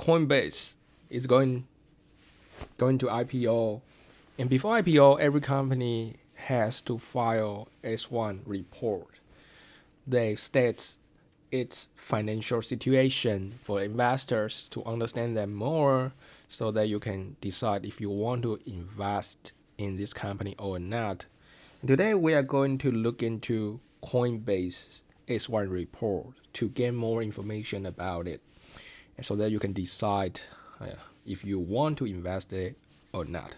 Coinbase is going to IPO, and before IPO, every company has to file S1 report. They state its financial situation for investors to understand them more, so that you can decide if you want to invest in this company or not. Today we are going to look into Coinbase S1 report to get more information about it, so that you can decide if you want to invest it or not.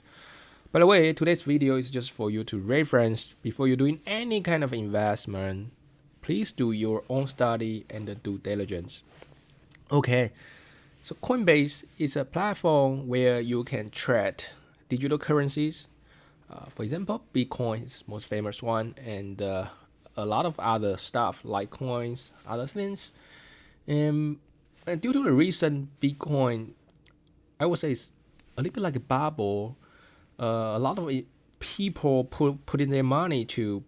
By the way, today's video is just for you to reference before you're doing any kind of investment. Please do your own study and due diligence. Okay, so Coinbase is a platform where you can trade digital currencies. For example, Bitcoin is the most famous one, and a lot of other stuff like coins, other things. And due to the recent Bitcoin, I would say it's a little bit like a bubble. A lot of people put in their money to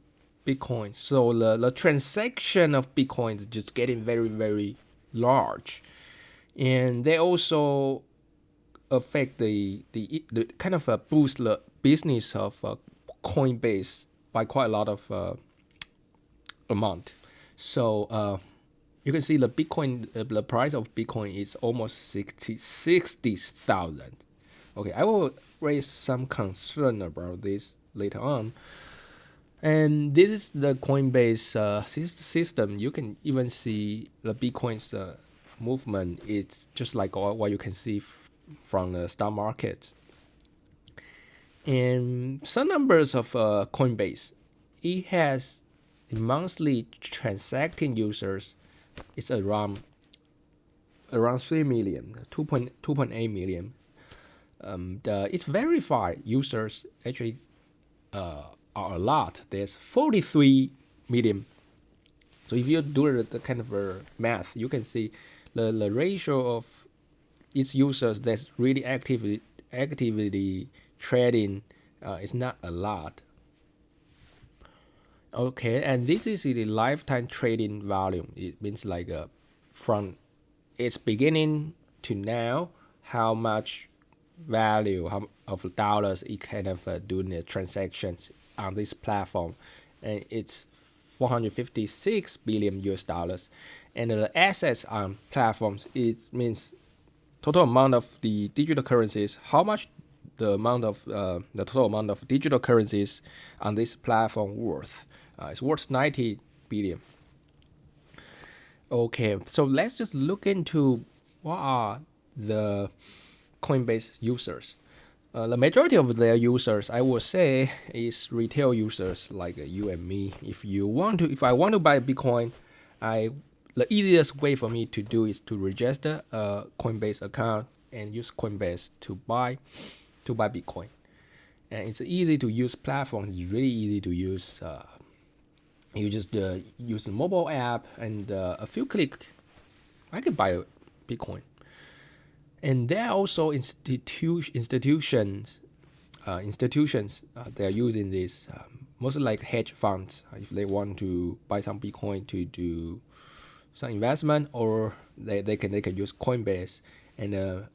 Bitcoin, so the transaction of Bitcoin is just getting very, very large, and they also affect the kind of boost the business of Coinbase by quite a lot of amount. So you can see the Bitcoin, the price of Bitcoin is almost 60,000. Okay, I will raise some concern about this later on. And this is the Coinbase system. You can even see the Bitcoin's movement. It's just like what you can see from the stock market. And some numbers of Coinbase, it has monthly transacting users. It's around 3 million, 2.8 million. Its verified users actually are a lot. There's 43 million. So if you do the kind of math, you can see the ratio of its users that's really actively trading is not a lot. Okay, and this is the lifetime trading volume. It means like from its beginning to now, how much value of dollars it kind of doing the transactions on this platform, and it's 456 billion US dollars. And the assets on platforms, it means total amount of the digital currencies, how much the total amount of digital currencies on this platform worth. It's worth 90 billion. Okay, so let's just look into what are the Coinbase users. The majority of their users, I would say, is retail users like you and me. If I want to buy Bitcoin, the easiest way for me to do is to register a Coinbase account and use Coinbase to buy Bitcoin. And it's easy to use platform. It's really easy to use. You just use the mobile app, and a few clicks, I can buy Bitcoin. And there are also institutions they are using this, mostly like hedge funds, if they want to buy some Bitcoin to do some investment, or they can use Coinbase. And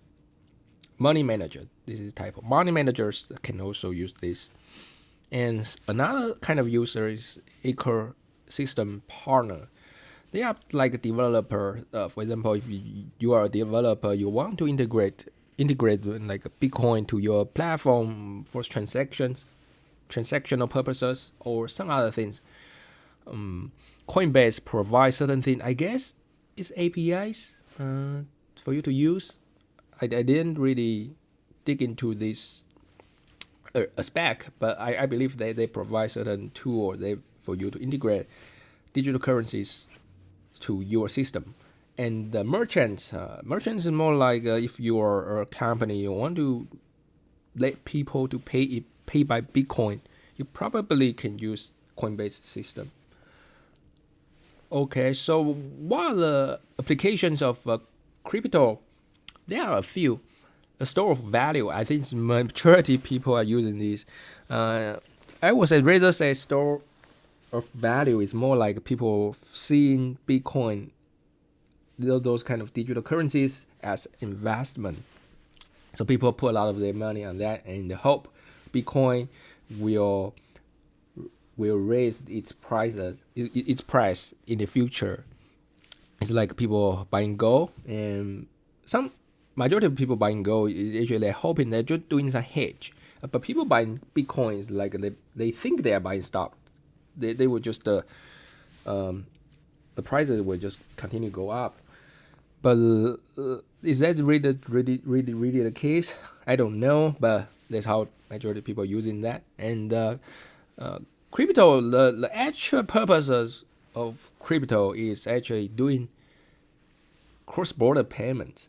money manager, this is type of money managers can also use this. And another kind of user is ecosystem partner. They are like a developer. For example, if you are a developer, you want to integrate like a Bitcoin to your platform for transactional purposes, or some other things. Coinbase provides certain things. I guess it's APIs for you to use. I didn't really dig into this aspect, but I believe they provide certain tool for you to integrate digital currencies to your system. And the merchants is more like if you are a company, you want to let people to pay by Bitcoin, you probably can use Coinbase system. Okay, so what are the applications of crypto? There are a few. The store of value, I think majority people are using these. I would rather say store of value is more like people seeing Bitcoin those kind of digital currencies as investment. So people put a lot of their money on that, and hope Bitcoin will raise its price in the future. It's like people buying gold, and some majority of people buying gold is actually they're hoping they're just doing some hedge. But people buying Bitcoins like they think they are buying stock. They will just the prices will just continue to go up. But is that really the case? I don't know, but that's how majority of people using that. And crypto, the actual purposes of crypto is actually doing cross-border payments.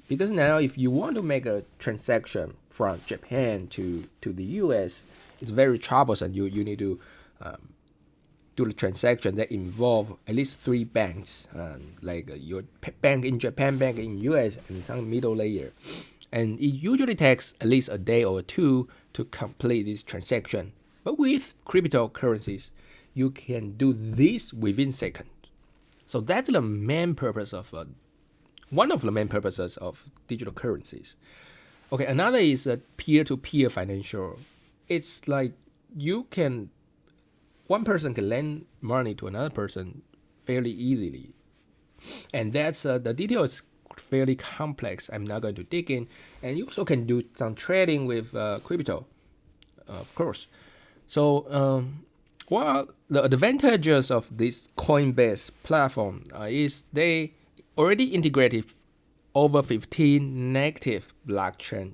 Because now if you want to make a transaction from Japan to the US, it's very troublesome. You need to do the transaction that involve at least 3 banks, like your bank in Japan, bank in US, and some middle layer. And it usually takes at least a day or 2 to complete this transaction. But with cryptocurrencies, you can do this within seconds. So that's the main purpose of one of the main purposes of digital currencies. Okay, another is a peer-to-peer financial. It's like one person can lend money to another person fairly easily. And that's the detail is fairly complex. I'm not going to dig in. And you also can do some trading with crypto, of course. So well, the advantages of this Coinbase platform is they already integrated over 15 native blockchain,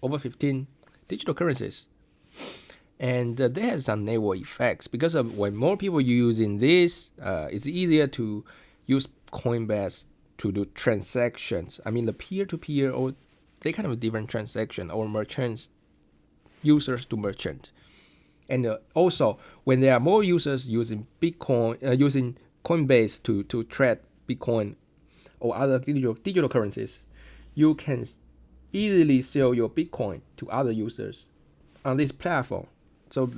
over 15 digital currencies. And they have some network effects because of when more people using this, it's easier to use Coinbase to do transactions. I mean, the peer-to-peer or they kind of different transaction or merchants, users to merchant. And also, when there are more users using Bitcoin, using Coinbase to trade Bitcoin or other digital currencies, you can easily sell your Bitcoin to other users on this platform. So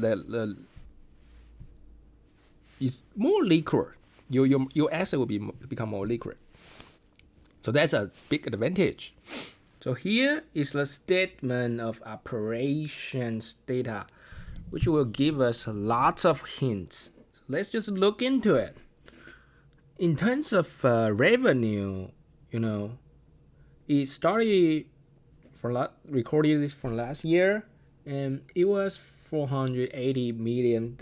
it's more liquid. Your asset will become more liquid. So that's a big advantage. So here is the statement of operations data, which will give us lots of hints. Let's just look into it. In terms of revenue, it started recording this from last year, and it was $480 million.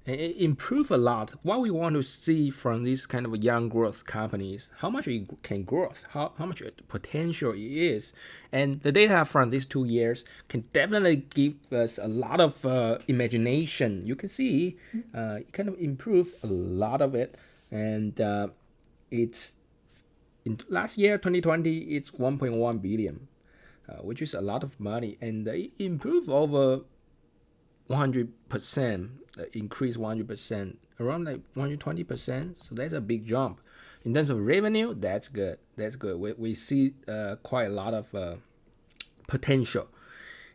And it improved a lot. What we want to see from these kind of young growth companies, how much it can grow, how much potential it is. And the data from these 2 years can definitely give us a lot of imagination. You can see it kind of improved a lot of it. And it's in last year, 2020, it's 1.1 billion, which is a lot of money. And it improved over 100%, increase 100%, around like 120%. So that's a big jump. In terms of revenue, that's good. We see quite a lot of potential.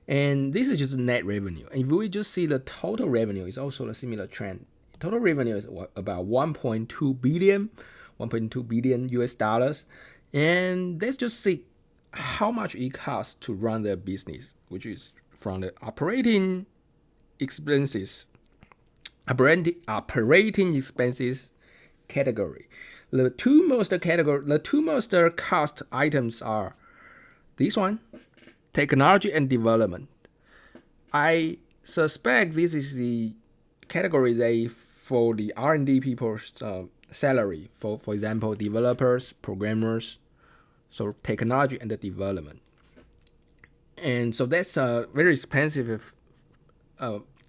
And this is just net revenue. If we just see the total revenue, it's also a similar trend. Total revenue is about 1.2 billion US dollars. And let's just see how much it costs to run their business, which is from the operating expenses category. The two most cost items are this one, technology and development. I suspect this is the category they for the R&D people's salary. For example, developers, programmers, so technology and the development. And so that's a very expensive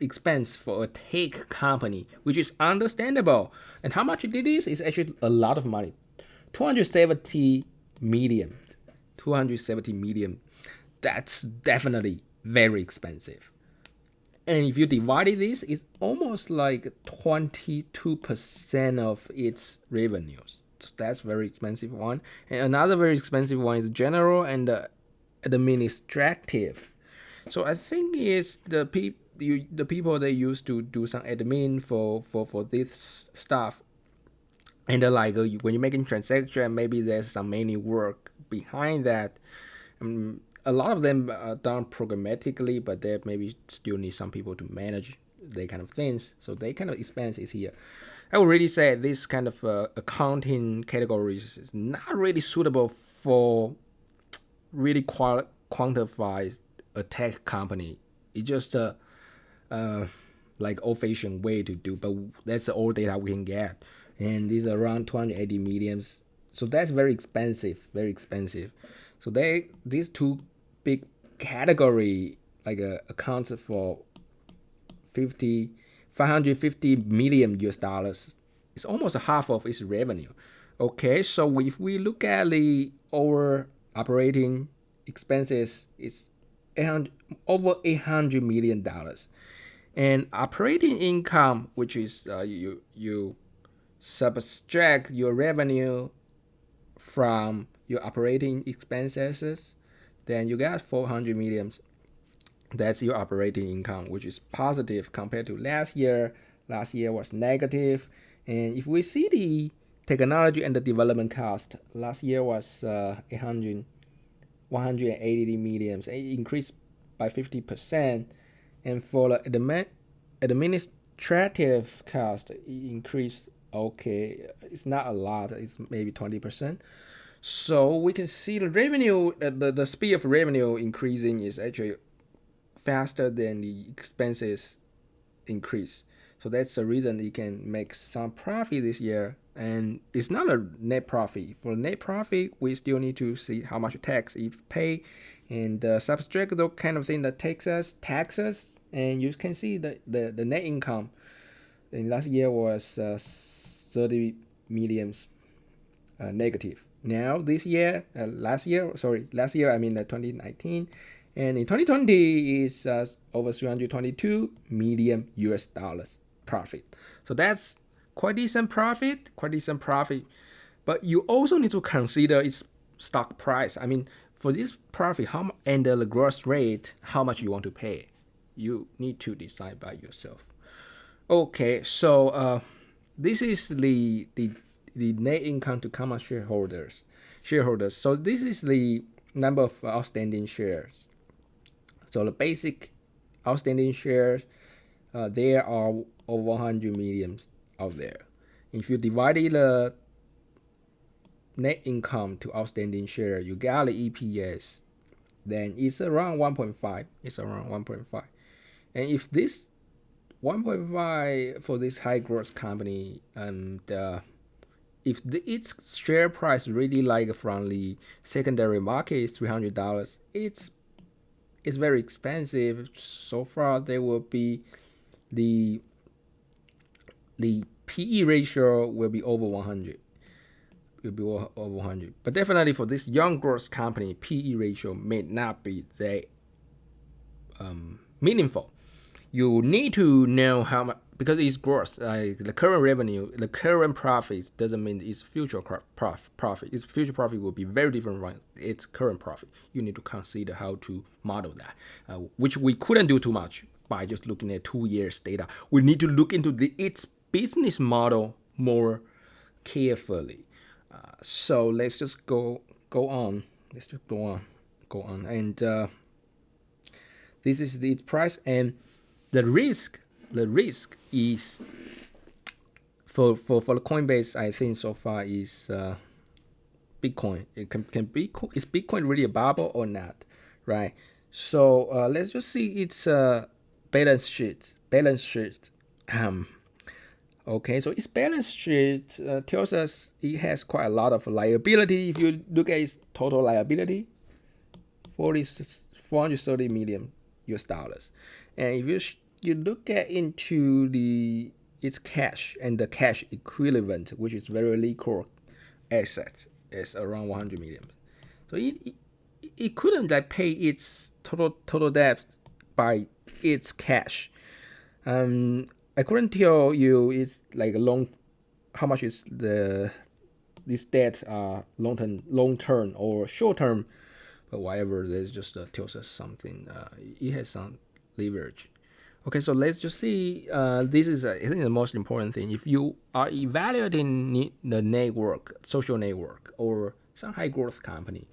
expense for a tech company, which is understandable. And how much it is actually a lot of money. 270 million. That's definitely very expensive. And if you divide this, it's almost like 22% of its revenues. So that's very expensive one. And another very expensive one is general and administrative. So I think it's the people they used to do some admin for this stuff. And when you're making transaction, maybe there's some manual work behind that. A lot of them are done programmatically, but they maybe still need some people to manage they kind of things. So they kind of expenses here. I would really say this kind of accounting categories is not really suitable for really quantify a tech company. It's just like old-fashioned way to do, but that's the old data we can get, and these are around 280 millions. So that's very expensive, very expensive. So these two big category accounts for 50 550 million US dollars. It's almost half of its revenue. Okay, so if we look at the our operating expenses, it's 800, over $800 million, and operating income, which is you subtract your revenue from your operating expenses, then you get 400 million. That's your operating income, which is positive compared to last year. Last year was negative. And if we see the technology and the development cost, last year was 180 million. It increased by 50%. And for the administrative cost, it increased. Okay, it's not a lot. It's maybe 20%. So we can see the revenue, the speed of revenue increasing is actually faster than the expenses increase. So that's the reason you can make some profit this year. And it's not a net profit. For net profit, we still need to see how much tax it pay, and subtract those kind of thing that taxes, and you can see the net income in last year was 30 million negative. Now this year, last year I mean 2019, and in 2020 is over 322 million US dollars profit. So that's quite decent profit. But you also need to consider its stock price. I mean, for this profit, and the growth rate, how much you want to pay, you need to decide by yourself. Okay, so this is the net income to common shareholders. So this is the number of outstanding shares. So the basic outstanding shares, there are over 100 million out there. If you divide the net income to outstanding share, you got the EPS, then it's around 1.5. And if this 1.5 for this high growth company, and if its share price really like from the secondary market is $300, it's very expensive. So far, there will be the PE ratio will be over 100. But definitely for this young growth company, PE ratio may not be that meaningful. You need to know how much, because it's growth. The current revenue, the current profits doesn't mean its future profit. Its future profit will be very different from its current profit. You need to consider how to model that, which we couldn't do too much by just looking at 2 years data. We need to look into its business model more carefully. So let's just go on. And this is its price, and the risk is for the Coinbase, I think so far is Bitcoin. It can be, is Bitcoin really a bubble or not, right? So let's just see its balance sheet. Okay, so its balance sheet tells us it has quite a lot of liability. If you look at its total liability, 430 million US dollars, and if you look at into its cash and the cash equivalent, which is very liquid assets, is around 100 million. So it couldn't pay its total debt by its cash. I couldn't tell you it's like how much is this debt long term or short term, but whatever. This just tells us something. It has some leverage. Okay, so let's just see. This is I think the most important thing. If you are evaluating the network, social network, or some high growth company,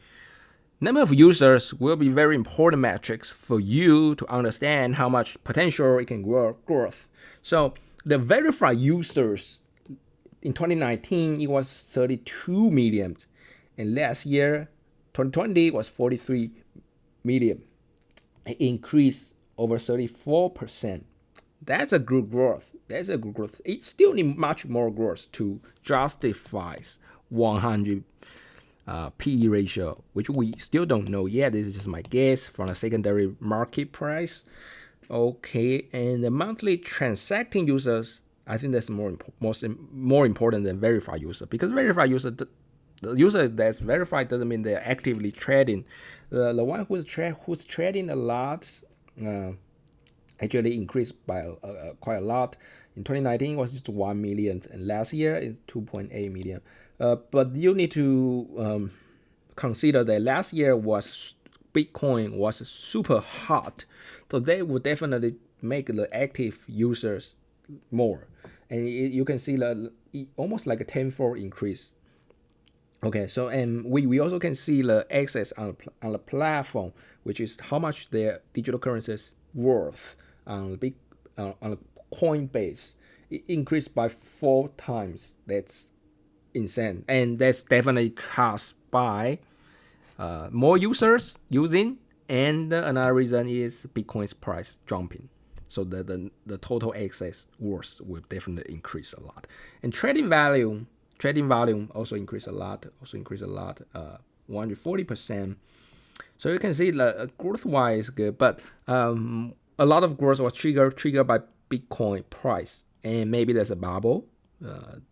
number of users will be very important metrics for you to understand how much potential it can grow growth. So the verified users in 2019 it was 32 million, and last year 2020 was 43 million. An increase over 34%. That's a good growth. That's a good growth. It still needs much more growth to justify 100 PE ratio, which we still don't know yet. This is just my guess from the secondary market price. Okay, and the monthly transacting users, I think that's more important than verified user, because verified user, the user that's verified doesn't mean they're actively trading. The one who's trading a lot actually increased by quite a lot. In 2019 it was just 1 million, and last year it's 2.8 million. But you need to consider that last year was Bitcoin was super hot, so they would definitely make the active users more, and you can see almost like a tenfold increase. Okay, so and we also can see the access on the platform, which is how much their digital currencies worth on the on the Coinbase. It increased by 4 times. That's insane, and that's definitely caused by more users using, and another reason is Bitcoin's price jumping. So the total access worth will definitely increase a lot, and trading volume also increased a lot. 140%. So you can see the growth wise good, but a lot of growth was triggered by Bitcoin price, and maybe there's a bubble.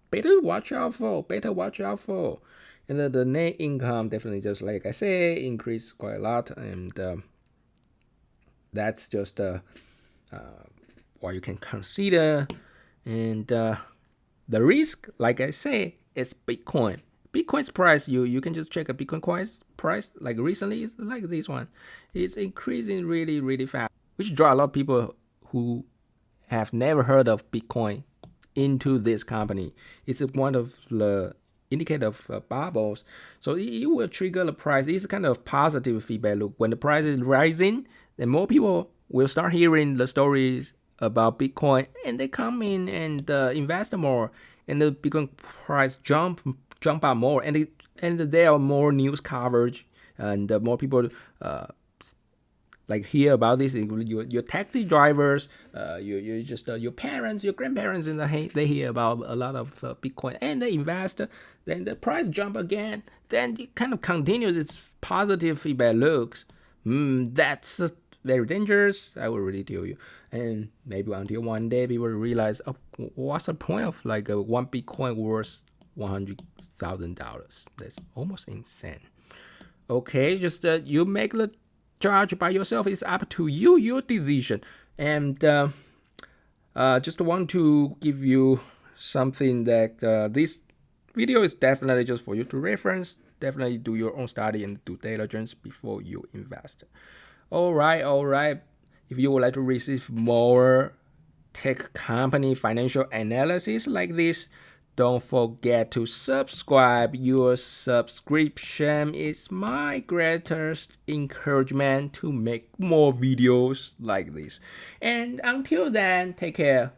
Better watch out for. And the net income definitely, just like I say, increased quite a lot, and that's just what you can consider. And the risk, like I say, is Bitcoin. Bitcoin's price, you can just check a Bitcoin price. Like recently, it's like this one. It's increasing really, really fast, which draw a lot of people who have never heard of Bitcoin into this company. It's one of the indicator of bubbles. So it will trigger the price. It's kind of positive feedback loop. When the price is rising, then more people will start hearing the stories about Bitcoin, and they come in and invest more, and the Bitcoin price jump up more, and there are more news coverage, and more people like hear about this. Your taxi drivers, you just your parents, your grandparents, and they hear about a lot of Bitcoin, and they invest. Then the price jump again. Then it kind of continues its positive feedback loops. That's very dangerous. I will really tell you. And maybe until one day people realize, oh, what's the point of like one Bitcoin worth $100,000? That's almost insane. Okay, just you make the charge by yourself. It's up to you, your decision. And just want to give you something that this video is definitely just for you to reference. Definitely do your own study and due diligence before you invest. All right. If you would like to receive more tech company financial analysis like this, don't forget to subscribe. Your subscription is my greatest encouragement to make more videos like this. And until then, take care.